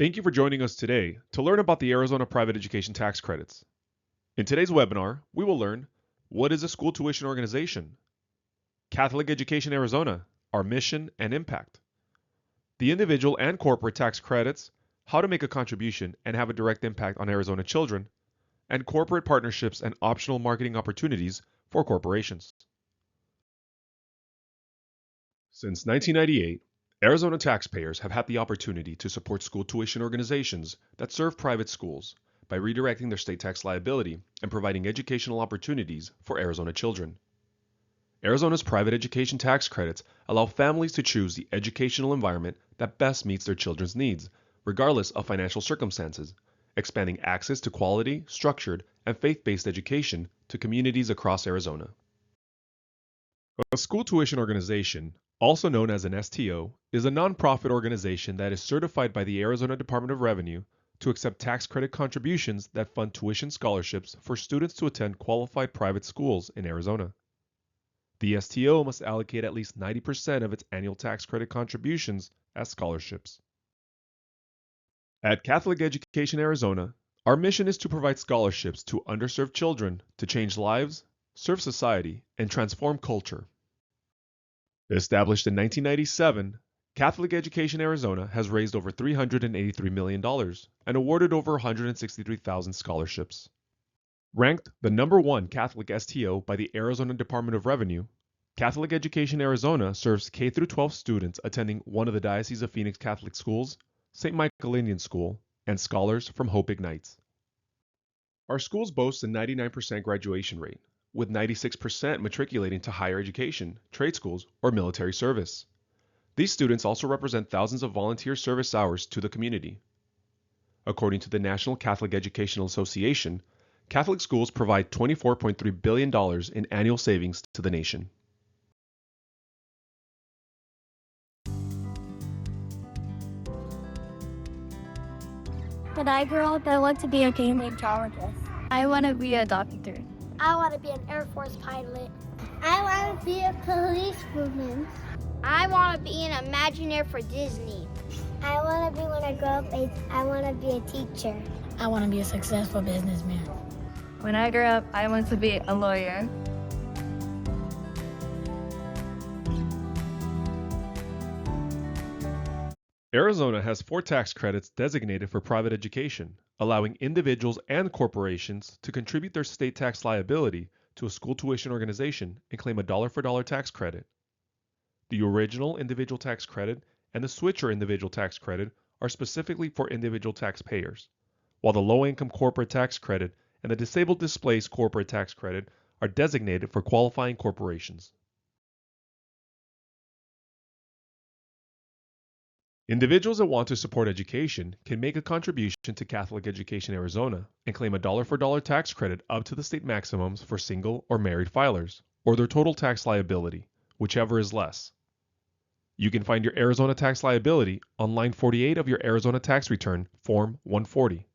Thank you for joining us today to learn about the Arizona Private Education Tax Credits. In today's webinar, we will learn what is a school tuition organization, Catholic Education Arizona, our mission and impact, the individual and corporate tax credits, how to make a contribution and have a direct impact on Arizona children, and corporate partnerships and optional marketing opportunities for corporations. Since 1998, Arizona taxpayers have had the opportunity to support school tuition organizations that serve private schools by redirecting their state tax liability and providing educational opportunities for Arizona children. Arizona's private education tax credits allow families to choose the educational environment that best meets their children's needs, regardless of financial circumstances, expanding access to quality, structured, and faith-based education to communities across Arizona. A school tuition organization, also known as an STO, is a nonprofit organization that is certified by the Arizona Department of Revenue to accept tax credit contributions that fund tuition scholarships for students to attend qualified private schools in Arizona. The STO must allocate at least 90% of its annual tax credit contributions as scholarships. At Catholic Education Arizona, our mission is to provide scholarships to underserved children to change lives, serve society, and transform culture. Established in 1997, Catholic Education Arizona has raised over $383 million and awarded over 163,000 scholarships. Ranked the #1 Catholic STO by the Arizona Department of Revenue, Catholic Education Arizona serves K-12 students attending one of the Diocese of Phoenix Catholic schools, St. Michael Indian School, and scholars from Hope Ignites. Our schools boast a 99% graduation rate, with 96% matriculating to higher education, trade schools, or military service. These students also represent thousands of volunteer service hours to the community. According to the National Catholic Educational Association, Catholic schools provide $24.3 billion in annual savings to the nation. When I grow up, I want to be a paleontologist. I want to be a doctor. I want to be an Air Force pilot. I want to be a policewoman. I want to be an Imagineer for Disney. I want to be, when I grow up, I want to be a teacher. I want to be a successful businessman. When I grow up, I want to be a lawyer. Arizona has 4 tax credits designated for private education, allowing individuals and corporations to contribute their state tax liability to a school tuition organization and claim a dollar-for-dollar tax credit. The original individual tax credit and the switcher individual tax credit are specifically for individual taxpayers, while the low-income corporate tax credit and the disabled displaced corporate tax credit are designated for qualifying corporations. Individuals that want to support education can make a contribution to Catholic Education Arizona and claim a dollar-for-dollar tax credit up to the state maximums for single or married filers, or their total tax liability, whichever is less. You can find your Arizona tax liability on line 48 of your Arizona tax return, Form 140.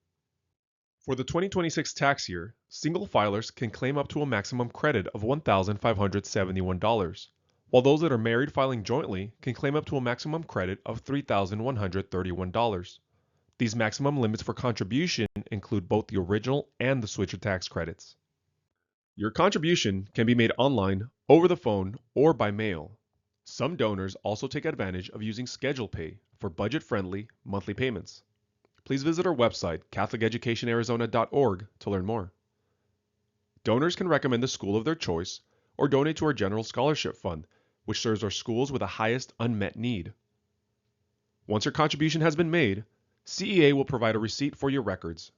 For the 2026 tax year, single filers can claim up to a maximum credit of $1,571, while those that are married filing jointly can claim up to a maximum credit of $3,131. These maximum limits for contribution include both the original and the switcher tax credits. Your contribution can be made online, over the phone, or by mail. Some donors also take advantage of using Schedule Pay for budget-friendly monthly payments. Please visit our website, catholiceducationarizona.org, to learn more. Donors can recommend the school of their choice or donate to our General Scholarship Fund, which serves our schools with the highest unmet need. Once your contribution has been made, CEA will provide a receipt for your records.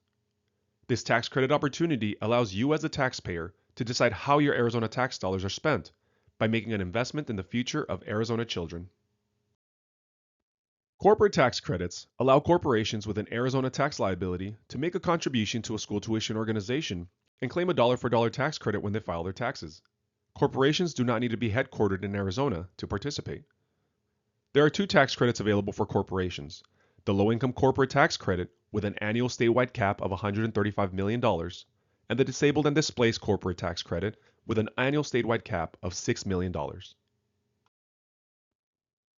This tax credit opportunity allows you as a taxpayer to decide how your Arizona tax dollars are spent by making an investment in the future of Arizona children. Corporate tax credits allow corporations with an Arizona tax liability to make a contribution to a school tuition organization and claim a dollar-for-dollar tax credit when they file their taxes. Corporations do not need to be headquartered in Arizona to participate. There are 2 tax credits available for corporations: the low-income corporate tax credit with an annual statewide cap of $135 million, and the disabled and displaced corporate tax credit with an annual statewide cap of $6 million.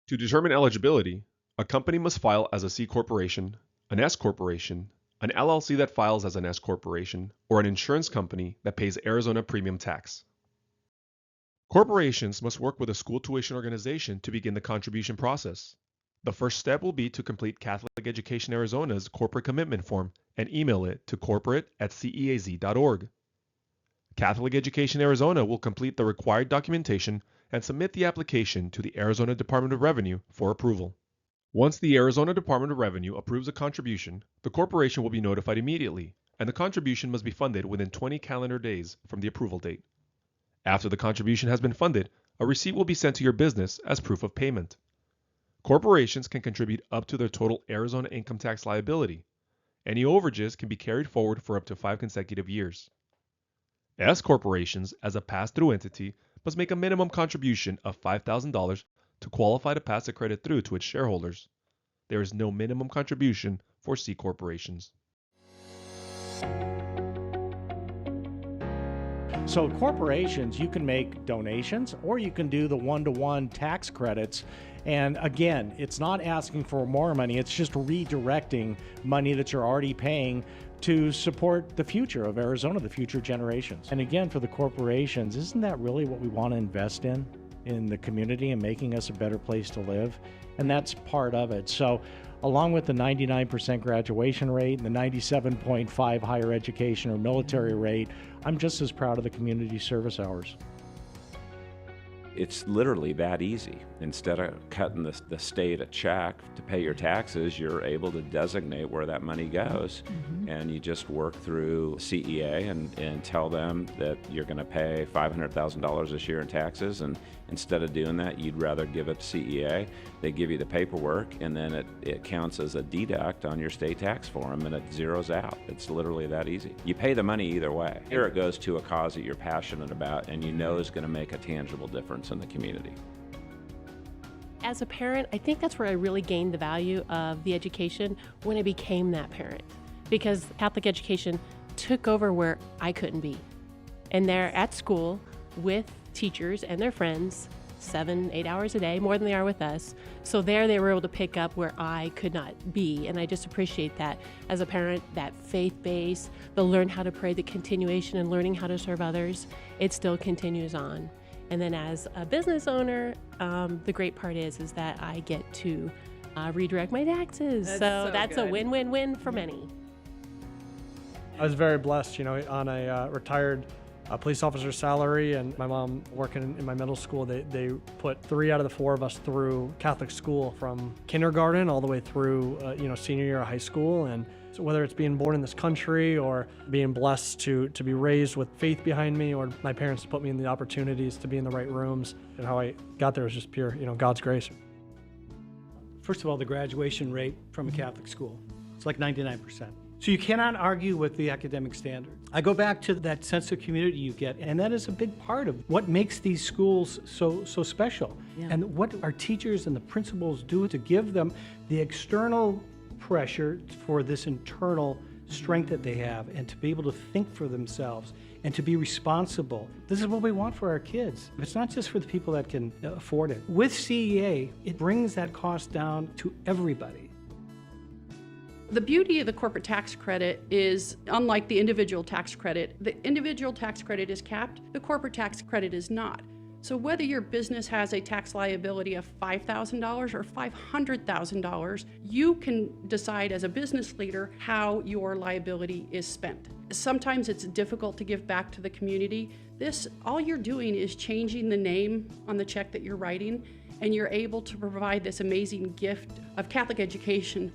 To determine eligibility, a company must file as a C corporation, an S corporation, an LLC that files as an S corporation, or an insurance company that pays Arizona premium tax. Corporations must work with a school tuition organization to begin the contribution process. The first step will be to complete Catholic Education Arizona's corporate commitment form and email it to corporate@ceaz.org. Catholic Education Arizona will complete the required documentation and submit the application to the Arizona Department of Revenue for approval. Once the Arizona Department of Revenue approves a contribution, the corporation will be notified immediately, and the contribution must be funded within 20 calendar days from the approval date. After the contribution has been funded, a receipt will be sent to your business as proof of payment. Corporations can contribute up to their total Arizona income tax liability. Any overages can be carried forward for up to 5 consecutive years. S corporations, as a pass-through entity, must make a minimum contribution of $5,000 to qualify to pass the credit through to its shareholders. There is no minimum contribution for C corporations. So corporations, you can make donations or you can do the one-to-one tax credits. And again, it's not asking for more money, it's just redirecting money that you're already paying to support the future of Arizona, the future generations. And again, for the corporations, isn't that really what we want to invest in the community and making us a better place to live? And that's part of it. So along with the 99% graduation rate and the 97.5 higher education or military rate, I'm just as proud of the community service hours. It's literally that easy. Instead of cutting the state a check to pay your taxes, you're able to designate where that money goes. And you just work through CEA and tell them that you're going to pay $500,000 this year in taxes. And instead of doing that, you'd rather give it to CEA. They give you the paperwork, and then it counts as a deduct on your state tax form, and it zeroes out. It's literally that easy. You pay the money either way. Here it goes to a cause that you're passionate about and you know is going to make a tangible difference in the community. As a parent, I think that's where I really gained the value of the education when I became that parent, because Catholic education took over where I couldn't be. And they're at school with teachers and their friends 7-8 hours a day, more than they are with us. So there they were able to pick up where I could not be. And I just appreciate that as a parent, that faith base, the learn how to pray, the continuation and learning how to serve others, it still continues on. And then as a business owner, the great part is that I get to redirect my taxes. So that's good. A win-win-win for many. I was very blessed, on a retired police officer salary, and my mom working in my middle school. They put 3 out of the 4 of us through Catholic school from kindergarten all the way through, senior year of high school. And so whether it's being born in this country or being blessed to be raised with faith behind me, or my parents put me in the opportunities to be in the right rooms, and how I got there was just pure, God's grace. First of all, the graduation rate from a Catholic school, it's like 99%. So you cannot argue with the academic standards. I go back to that sense of community you get, and that is a big part of what makes these schools so special. Yeah. And what our teachers and the principals do to give them the external pressure for this internal strength that they have, and to be able to think for themselves and to be responsible. This is what we want for our kids. It's not just for the people that can afford it. With CEA, it brings that cost down to everybody. The beauty of the corporate tax credit is, unlike the individual tax credit, the individual tax credit is capped, the corporate tax credit is not. So whether your business has a tax liability of $5,000 or $500,000, you can decide as a business leader how your liability is spent. Sometimes it's difficult to give back to the community. All you're doing is changing the name on the check that you're writing, and you're able to provide this amazing gift of Catholic education.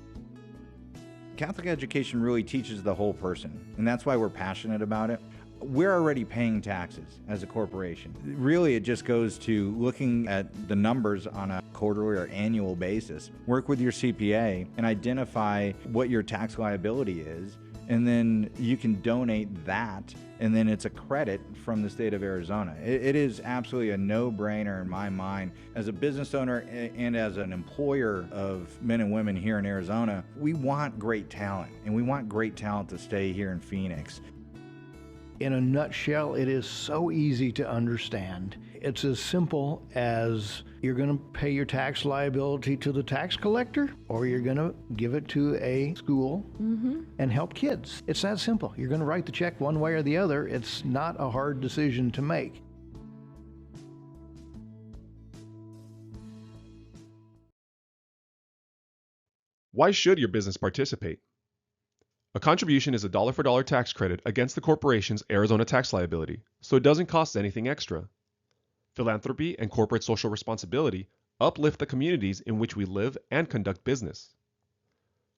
Catholic education really teaches the whole person, and that's why we're passionate about it. We're already paying taxes as a corporation. Really, it just goes to looking at the numbers on a quarterly or annual basis. Work with your CPA and identify what your tax liability is, and then you can donate that, and then it's a credit from the state of Arizona. It is absolutely a no-brainer in my mind. As a business owner and as an employer of men and women here in Arizona, we want great talent, and we want great talent to stay here in Phoenix. In a nutshell, it is so easy to understand. It's as simple as you're going to pay your tax liability to the tax collector, or you're going to give it to a school and help kids. It's that simple. You're going to write the check one way or the other. It's not a hard decision to make. Why should your business participate? A contribution is a dollar-for-dollar tax credit against the corporation's Arizona tax liability, so it doesn't cost anything extra. Philanthropy and corporate social responsibility uplift the communities in which we live and conduct business.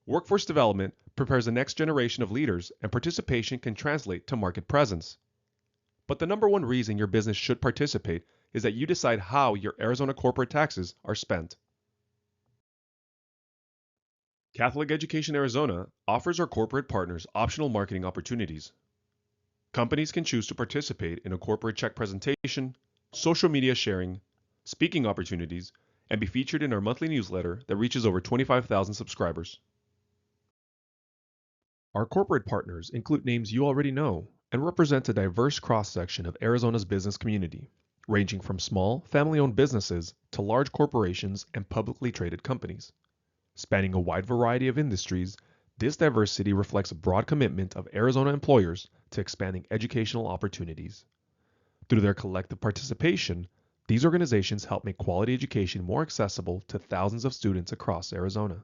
Workforce development prepares the next generation of leaders, and participation can translate to market presence. But the number one reason your business should participate is that you decide how your Arizona corporate taxes are spent. Catholic Education Arizona offers our corporate partners optional marketing opportunities. Companies can choose to participate in a corporate check presentation, social media sharing, speaking opportunities, and be featured in our monthly newsletter that reaches over 25,000 subscribers. Our corporate partners include names you already know and represent a diverse cross-section of Arizona's business community, ranging from small, family-owned businesses to large corporations and publicly traded companies. Spanning a wide variety of industries, this diversity reflects a broad commitment of Arizona employers to expanding educational opportunities. Through their collective participation, these organizations help make quality education more accessible to thousands of students across Arizona.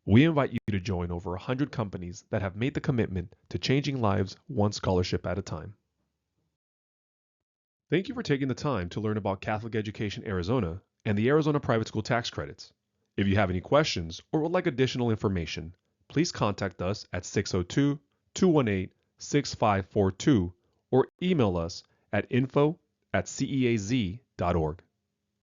We invite you to join over 100 companies that have made the commitment to changing lives one scholarship at a time. Thank you for taking the time to learn about Catholic Education Arizona and the Arizona Private School Tax Credits. If you have any questions or would like additional information, please contact us at 602-218-6542 or email us at info@ceaz.org.